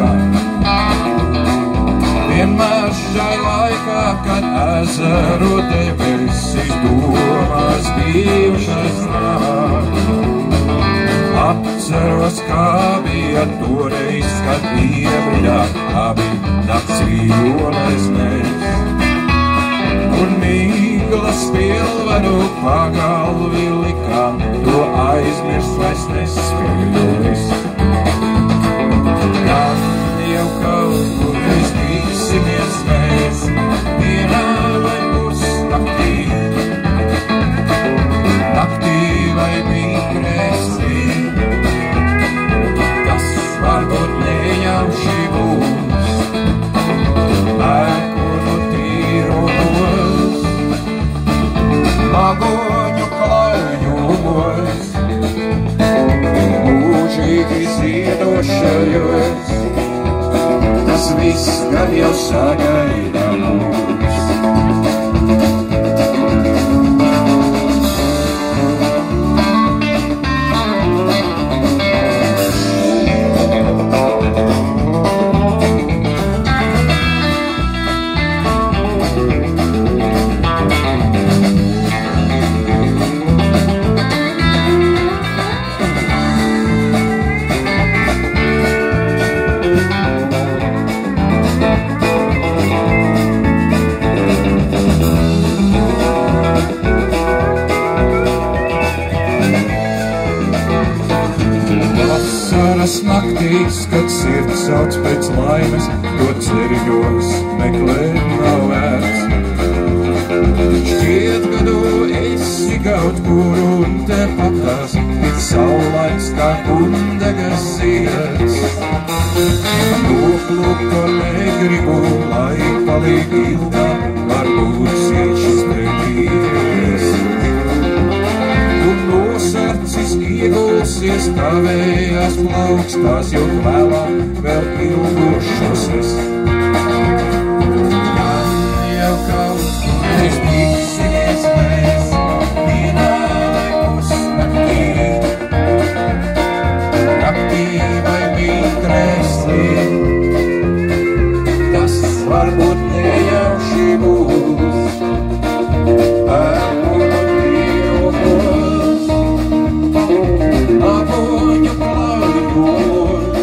jūrā. Vienmēr šai laikā, kad ezeru debesis domās bijušas nāk. Atceros, kā bija toreiz, kad iebridā abi nakts violes mēs. Un mīglas pilvenu pagalvi likām, to aizmirst vairs nespēju es. Gan jau kaut kur mēs tiksimies mēs, dienā vai pusnaktī, naktī vai mīkrēstī. Tas varbūt nejauši būs, ēkunu tīros, magoņu klaujumos, mūžīgi ziedošajos. Tas viss gan jau sagaida mūs. Vasaras naktīs, kad sirds sauc pēc laimes, to ceļos meklēt nav vērts. Šķiet, ka tu esi kaut kur un tepatās, ir saulains kā kundegas zieds. Lūk, negribu, lai paliek ilgāk, varbūt siešas pretīs. Un nosarcis iegulsies tavējās plaukstās, jo vēlāk vēl ilgošosies. Gan jau kaut kur mēs tiksimies mēs, dienā vai pusnaktī, naktī vai mīkrēstī. Tas varbūt nejauši būs, magoņu klaujumos,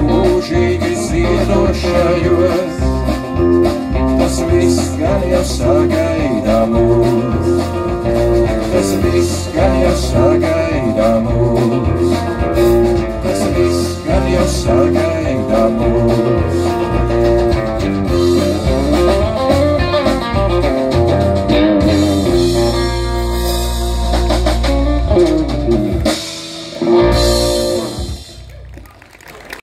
mūžīgi ziedošajos. Tas viss gan jau sagaida mūs, tas viss gan jau sagaida mūs, tas viss gan jau sagaida mūs.